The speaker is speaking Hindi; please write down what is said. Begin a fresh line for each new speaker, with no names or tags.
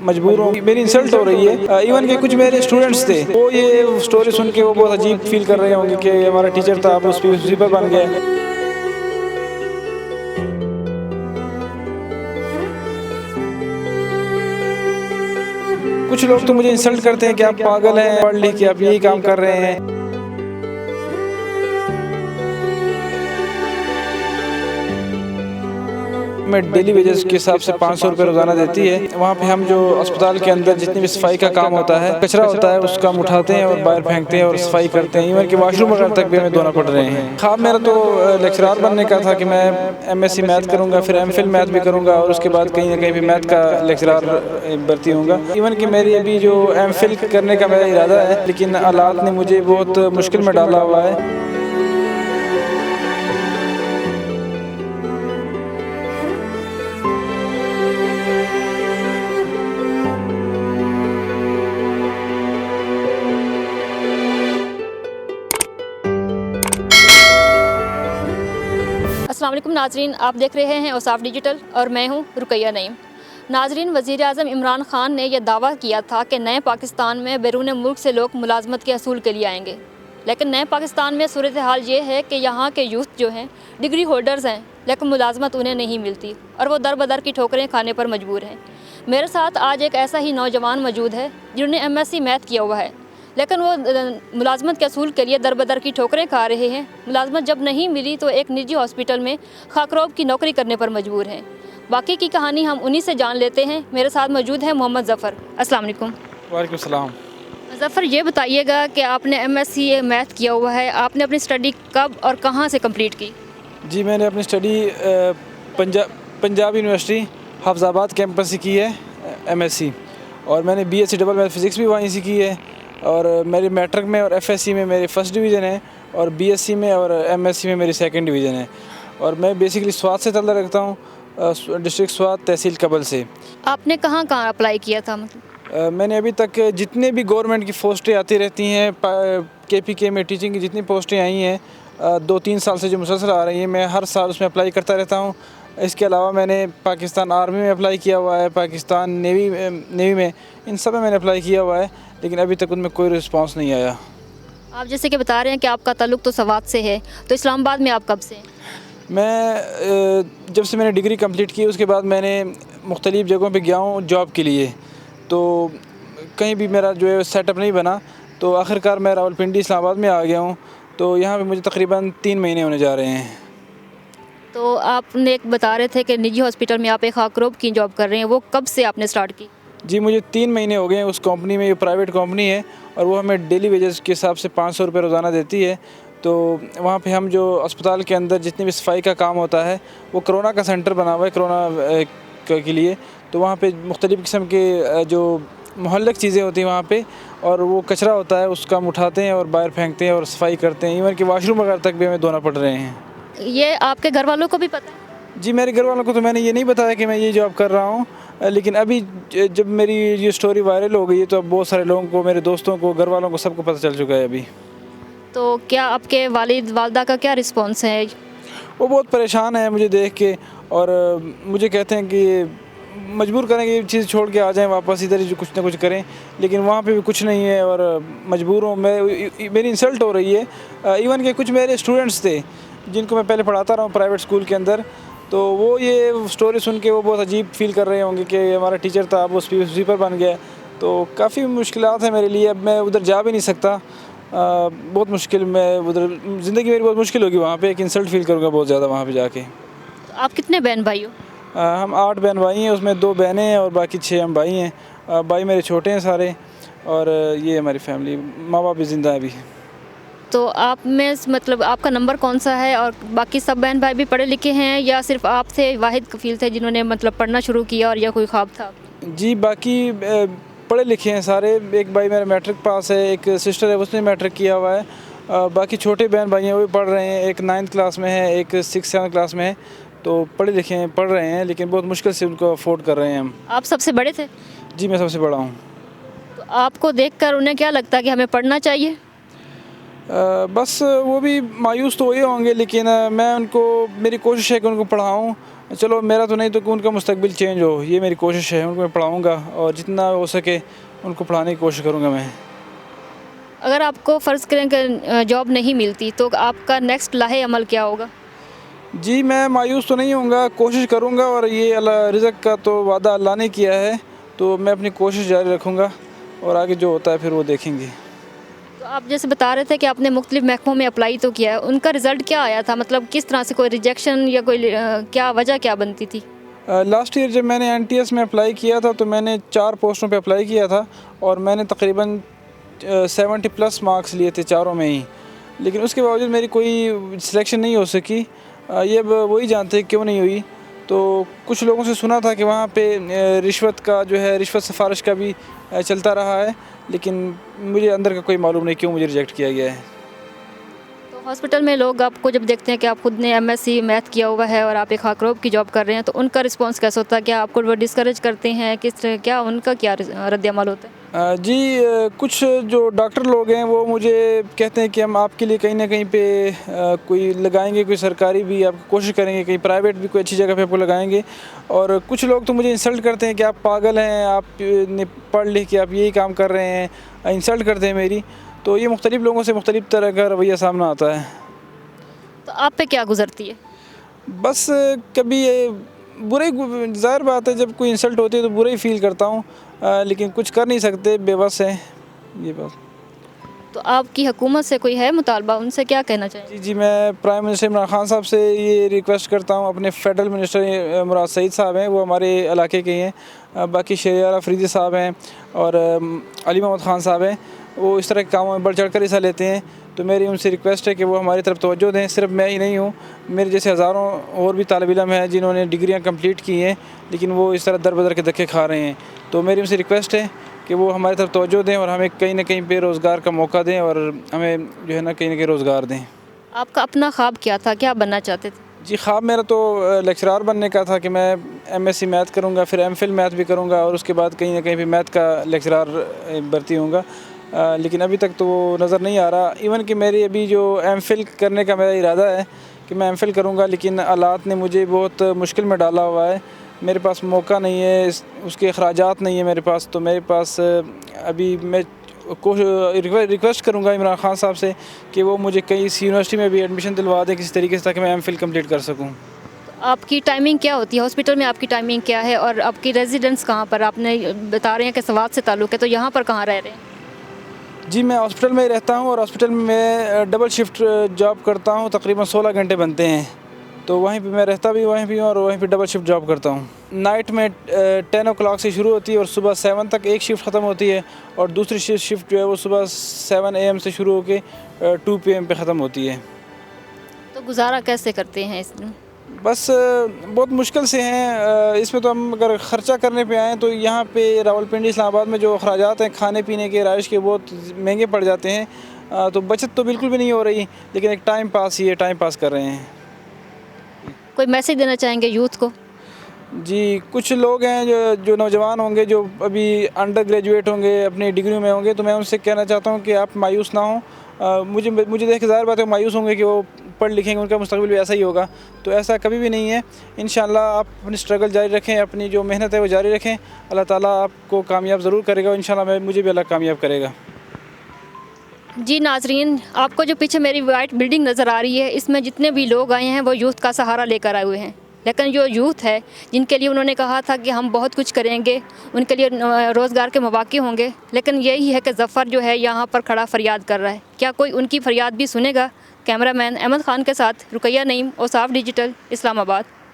मजबूर हूँ, मेरी इंसल्ट हो रही है। इवन के कुछ मेरे स्टूडेंट्स थे, वो ये स्टोरी सुन के वो बहुत अजीब फील कर रहे होंगे कि हमारा टीचर था, अब उस पर बन गया। कुछ लोग तो मुझे इंसल्ट करते हैं कि आप पागल हैं, पढ़ लिख के आप यही काम कर रहे हैं। मैं डेली वेजेस के हिसाब से 500 रुपये रोज़ाना देती है। वहाँ पे हम जो अस्पताल के अंदर जितनी भी सफाई का काम होता है, कचरा होता है, उसका हम उठाते हैं और बाहर फेंकते हैं और सफाई करते हैं। इवन कि वॉशरूम वगैरह तक भी हमें धोना पड़ रहे हैं। ख्वाब मेरा तो लेक्चरार बनने का था कि मैं MSc मैथ करूँगा, फिर MPhil मैथ भी करूँगा और उसके बाद कहीं ना कहीं भी मैथ का लेक्चरार भर्ती होऊंगा। इवन कि मेरी अभी जो MPhil करने का मेरा इरादा है, लेकिन हालात ने मुझे बहुत मुश्किल में डाला हुआ है।
अस्सलाम वालेकुम नाजरीन, आप देख रहे हैं औसाफ डिजिटल और मैं हूं रुकैया नईम। नाजरीन, वज़ीर आज़म इमरान खान ने यह दावा किया था कि नए पाकिस्तान में बैरून मुल्क से लोग मुलाजमत के असूल के लिए आएंगे, लेकिन नए पाकिस्तान में सूरत हाल ये है कि यहाँ के यूथ जो हैं डिग्री होल्डर्स हैं, लेकिन मुलाजमत उन्हें नहीं मिलती और वो दर बदर की ठोकरें खाने पर मजबूर हैं। मेरे साथ आज एक ऐसा ही नौजवान मौजूद है जिन्होंने MSc मैथ किया हुआ है, लेकिन वो मुलाजमत के असूल के लिए दर-बदर की ठोकरें खा रहे हैं। मुलाजमत जब नहीं मिली तो एक निजी हॉस्पिटल में खाकरोब की नौकरी करने पर मजबूर हैं। बाकी की कहानी हम उन्हीं से जान लेते हैं। मेरे साथ मौजूद है मोहम्मद ज़फ़र। अस्सलाम वालेकुम।
वालेकुम सलाम।
ज़फ़र, ये बताइएगा कि आपने MSc मैथ किया हुआ है, आपने अपनी स्टडी कब और कहाँ से कम्प्लीट की?
जी, मैंने अपनी study Punjab university Hafizabad campus से की है MSc, और मैंने BSc डबल मैथ फिज़िक्स भी वहीं से की है। और मेरी मैट्रिक में और FSc में मेरी फ़र्स्ट डिवीज़न है और BSc में और MSc में मेरी सेकंड डिवीज़न है। और मैं बेसिकली स्वात से ताल्लुक़ रखता हूँ, डिस्ट्रिक्ट स्वात, तहसील कबल से।
आपने कहाँ कहाँ अप्लाई किया था?
मैंने अभी तक जितने भी गवर्नमेंट की पोस्टें आती रहती हैं, KPK में टीचिंग की जितनी पोस्टें आई हैं 2-3 साल से जो मुसलसल आ रही हैं, मैं हर साल उसमें अप्लाई करता रहता हूँ। इसके अलावा मैंने पाकिस्तान आर्मी में अप्लाई किया हुआ है, पाकिस्तान नेवी में, इन सब में मैंने अप्लाई किया हुआ है, लेकिन अभी तक उनमें कोई रिस्पांस नहीं आया।
आप जैसे कि बता रहे हैं कि आपका ताल्लुक़ तो स्वात से है, तो इस्लामाबाद में आप कब से हैं?
मैं जब से मैंने डिग्री कंप्लीट की उसके बाद मैंने मुख्तलिफ़ जगहों पे गया हूँ जॉब के लिए, तो कहीं भी मेरा जो है सेटअप नहीं बना, तो आखिरकार मैं रावलपिंडी इस्लामाबाद में आ गया हूँ। तो यहाँ पे मुझे तकरीबन 3 महीने होने जा रहे हैं।
तो आपने एक बता रहे थे कि निजी हॉस्पिटल में आप एक खाकरोब की जॉब कर रहे हैं, वो कब से आपने स्टार्ट की?
जी, मुझे 3 महीने हो गए हैं उस कंपनी में। ये प्राइवेट कंपनी है और वो हमें डेली वेजेस के हिसाब से 500 रुपये रोज़ाना देती है। तो वहाँ पे हम जो अस्पताल के अंदर जितनी भी सफाई का काम होता है, वो कोरोना का सेंटर बना हुआ है कोरोना के लिए। तो वहाँ पे मुख्तलिफ़ किस्म के जो मुहल्लक चीज़ें होती हैं वहाँ पे, और वो कचरा होता है, उसका हम उठाते हैं और बाहर फेंकते हैं और सफाई करते हैं। इवन कि वॉशरूम वगैरह तक भी हमें धोना पड़ रहे हैं।
ये आपके घर वालों को भी पता है?
जी, मेरे घर वालों को तो मैंने ये नहीं बताया कि मैं ये जॉब कर रहा हूँ, लेकिन अभी जब मेरी ये स्टोरी वायरल हो गई है तो अब बहुत सारे लोगों को, मेरे दोस्तों को, घर वालों को, सबको पता चल चुका है अभी।
तो क्या आपके वालिद वालदा का क्या रिस्पॉन्स है?
वो बहुत परेशान है मुझे देख के, और मुझे कहते हैं कि मजबूर करेंगे ये चीज़ छोड़ के आ जाएं वापस इधर ही, कुछ ना कुछ करें, लेकिन वहाँ पे भी कुछ नहीं है और मजबूर हूँ मैं। मेरी इंसल्ट हो रही है। इवन के कुछ मेरे स्टूडेंट्स थे जिनको मैं पहले पढ़ाता रहा हूँ प्राइवेट स्कूल के अंदर, तो वो ये स्टोरी सुन के वो बहुत अजीब फील कर रहे होंगे कि हमारा टीचर था, अब उसी पर बन गया। तो काफ़ी मुश्किलात है मेरे लिए। अब मैं उधर जा भी नहीं सकता, बहुत मुश्किल, मैं उधर ज़िंदगी मेरी बहुत मुश्किल होगी। वहाँ पे एक इंसल्ट फील करूँगा बहुत ज़्यादा वहाँ पे जाके।
आप कितने बहन भाई हो?
हम 8 बहन भाई हैं, उसमें 2 बहनें हैं और बाकी 6 हम भाई हैं। भाई मेरे छोटे हैं सारे, और ये हमारी फैमिली, माँ बाप भी ज़िंदा है अभी।
तो आप में मतलब आपका नंबर कौन सा है, और बाकी सब बहन भाई भी पढ़े लिखे हैं या सिर्फ आप थे वाहिद कफील थे जिन्होंने मतलब पढ़ना शुरू किया, और या कोई ख्वाब था? जी,
बाकी पढ़े लिखे हैं सारे। एक भाई मेरा मैट्रिक पास है, एक सिस्टर है उसने मैट्रिक किया हुआ है, बाकी छोटे बहन भाई हैं वो भी पढ़ रहे हैं। एक 9th क्लास में है, एक 6-7 क्लास में है। तो पढ़े लिखे हैं, पढ़ रहे हैं, लेकिन बहुत मुश्किल से उनको अफोर्ड कर रहे हैं हम।
आप सबसे बड़े थे?
जी, मैं सबसे बड़ा हूँ।
तो आपको देखकर उन्हें क्या लगता है कि हमें पढ़ना चाहिए?
बस वो भी मायूस तो हुए होंगे, लेकिन मैं उनको, मेरी कोशिश है कि उनको पढ़ाऊँ चलो मेरा तो नहीं तो कि उनका मुस्तकबिल चेंज हो, ये मेरी कोशिश है। उनको मैं पढ़ाऊँगा और जितना हो सके उनको पढ़ाने की कोशिश करूँगा मैं।
अगर आपको फ़र्ज़ करें कि जॉब नहीं मिलती तो आपका नेक्स्ट लाहे अमल क्या होगा?
जी मैं मायूस तो नहीं होऊंगा, कोशिश करूँगा और ये अल्लाह रिज़्क़ का तो वादा अल्लाह ने किया है, तो मैं अपनी कोशिश जारी रखूँगा और आगे जो होता है फिर वो देखेंगे।
तो आप जैसे बता रहे थे कि आपने मुख्तलिफ़ महकमों में अप्लाई तो किया है, उनका रिज़ल्ट क्या आया था? मतलब किस तरह से कोई रिजेक्शन या कोई क्या वजह क्या बनती थी?
लास्ट ईयर जब मैंने NTS में अप्लाई किया था तो मैंने 4 पोस्टों पे अप्लाई किया था और मैंने तकरीबन 70+ मार्क्स लिए थे चारों में ही, लेकिन उसके बावजूद मेरी कोई सिलेक्शन नहीं हो सकी। ये अब वही जानते हैं क्यों नहीं हुई। तो कुछ लोगों से सुना था कि वहाँ पे रिश्वत का जो है, रिश्वत सिफारिश का भी चलता रहा है, लेकिन मुझे अंदर का कोई मालूम नहीं क्यों मुझे रिजेक्ट किया गया है।
तो हॉस्पिटल में लोग आपको जब देखते हैं कि आप खुद ने MSc मैथ किया हुआ है और आप एक खाकरोब की जॉब कर रहे हैं, तो उनका रिस्पांस कैसा होता है? क्या आपको वो डिस्करेज करते हैं? क्या उनका क्या रद्द-ए-अमल होता है?
जी कुछ जो डॉक्टर लोग हैं वो मुझे कहते हैं कि हम आपके लिए कहीं ना कहीं पे कोई लगाएंगे, कोई सरकारी भी आप कोशिश करेंगे, कहीं प्राइवेट भी कोई अच्छी जगह पे आपको लगाएंगे। और कुछ लोग तो मुझे इंसल्ट करते हैं कि आप पागल हैं, आप ने पढ़ लिख के आप यही काम कर रहे हैं, इंसल्ट करते हैं मेरी। तो ये मुख्तलिफ़ लोगों से मुख्तलिफ़ तरह का रवैया सामना आता है।
तो आप पे क्या गुजरती है?
बस कभी बुरे, ज़ाहिर बात है जब कोई इंसल्ट होती है तो बुरा ही फील करता हूँ, लेकिन कुछ कर नहीं सकते, बेबस है ये बात।
तो आपकी हुकूमत से कोई है मुतालबा, उनसे क्या कहना चाहेंगे?
जी मैं प्राइम मिनिस्टर इमरान खान साहब से ये रिक्वेस्ट करता हूँ, अपने फेडरल मिनिस्टर मुराद सईद साहब हैं, वो हमारे इलाके के ही हैं, बाकी शहरियार अफरीदी साहब हैं और अली मोहम्मद ख़ान साहब हैं, वो इस तरह के कामों में बढ़ चढ़ कर हिस्सा लेते हैं। तो मेरी उनसे रिक्वेस्ट है कि वो हमारी तरफ तवज्जो दें। सिर्फ मैं ही नहीं हूँ, मेरे जैसे हज़ारों और भी तालिब इल्म हैं जिन्होंने डिग्रियाँ कंप्लीट की हैं, लेकिन वो इस तरह दर बदर के धक्के खा रहे हैं। तो मेरी उनसे रिक्वेस्ट है कि वो हमारी तरफ तवज्जो दें और हमें कहीं ना कहीं पे रोज़गार का मौका दें और हमें जो है ना कहीं रोज़गार दें।
आपका अपना ख्वाब क्या था, क्या बनना चाहते थे?
जी ख्वाब मेरा तो लेक्चरार बनने का था कि मैं MSc मैथ करूँगा, फिर MPhil मैथ भी करूँगा और उसके बाद कहीं ना कहीं भी मैथ का लेक्चरार भर्ती होऊंगा, लेकिन अभी तक तो वो नज़र नहीं आ रहा। इवन कि मेरी अभी जो MPhil करने का मेरा इरादा है कि मैं MPhil करूँगा, लेकिन हालात ने मुझे बहुत मुश्किल में डाला हुआ है। मेरे पास मौका नहीं है, उसके अखराजात नहीं है मेरे पास, तो मेरे पास अभी मैं रिक्वेस्ट करूँगा इमरान खान साहब से कि वो मुझे कहीं इस यूनिवर्सिटी में भी एडमिशन दिलवा दें किसी तरीके से, ताकि मैं MPhil कंप्लीट कर सकूँ।
आपकी टाइमिंग क्या होती है हॉस्पिटल में? आपकी टाइमिंग क्या है और आपकी रेजिडेंस कहाँ पर? आपने बता रहे हैं कि सवात से ताल्लुक़ है, तो यहाँ पर कहाँ रह रहे हैं?
जी मैं हॉस्पिटल में ही रहता हूँ और हॉस्पिटल में मैं डबल शिफ्ट जॉब करता हूँ, तकरीबन 16 घंटे बनते हैं, तो वहीं पे मैं रहता भी वहीं पे हूँ और वहीं पे डबल शिफ्ट जॉब करता हूँ। नाइट में 10 o'clock से शुरू होती है और सुबह 7 तक एक शिफ्ट ख़त्म होती है, और दूसरी शिफ्ट जो है वो सुबह 7 AM से शुरू होकर 2 PM पे ख़त्म होती है।
तो गुजारा कैसे करते हैं इसमें?
बस बहुत मुश्किल से हैं। इसमें तो हम अगर ख़र्चा करने पे आएँ तो यहाँ पे रावलपिंडी इस्लामाबाद में जो अखराजात हैं खाने पीने के, राइश के, बहुत महंगे पड़ जाते हैं, तो बचत तो बिल्कुल भी नहीं हो रही, लेकिन एक टाइम पास ही है, टाइम पास कर रहे हैं।
कोई मैसेज देना चाहेंगे यूथ को?
जी कुछ लोग हैं जो नौजवान होंगे, जो अभी अंडर ग्रेजुएट होंगे, अपनी डिग्री में होंगे, तो मैं उनसे कहना चाहता हूँ कि आप मायूस ना हों। मुझे देख के ज़ाहिर बात है मायूस होंगे कि वो पढ़ लिखेंगे, उनका मुस्तकबिल भी ऐसा ही होगा, तो ऐसा कभी भी नहीं है। इंशाअल्लाह आप अपनी स्ट्रगल जारी रखें, अपनी जो मेहनत है वो जारी रखें, अल्लाह ताला आपको कामयाब ज़रूर करेगा, इंशाअल्लाह मुझे भी अल्लाह कामयाब करेगा।
जी नाजरीन, आपको जो पीछे मेरी वाइट बिल्डिंग नज़र आ रही है, इसमें जितने भी लोग आए हैं वो यूथ का सहारा लेकर आए हुए हैं, लेकिन जो यूथ है जिनके लिए उन्होंने कहा था कि हम बहुत कुछ करेंगे, उनके लिए रोज़गार के मौक़े होंगे, लेकिन यही है कि ज़फ़र जो है यहाँ पर खड़ा फरियाद कर रहा है। क्या कोई उनकी फरियाद भी सुनेगा? कैमरामैन अहमद ख़ान के साथ रुकैया नईम, औसाफ डिजिटल, इस्लामाबाद।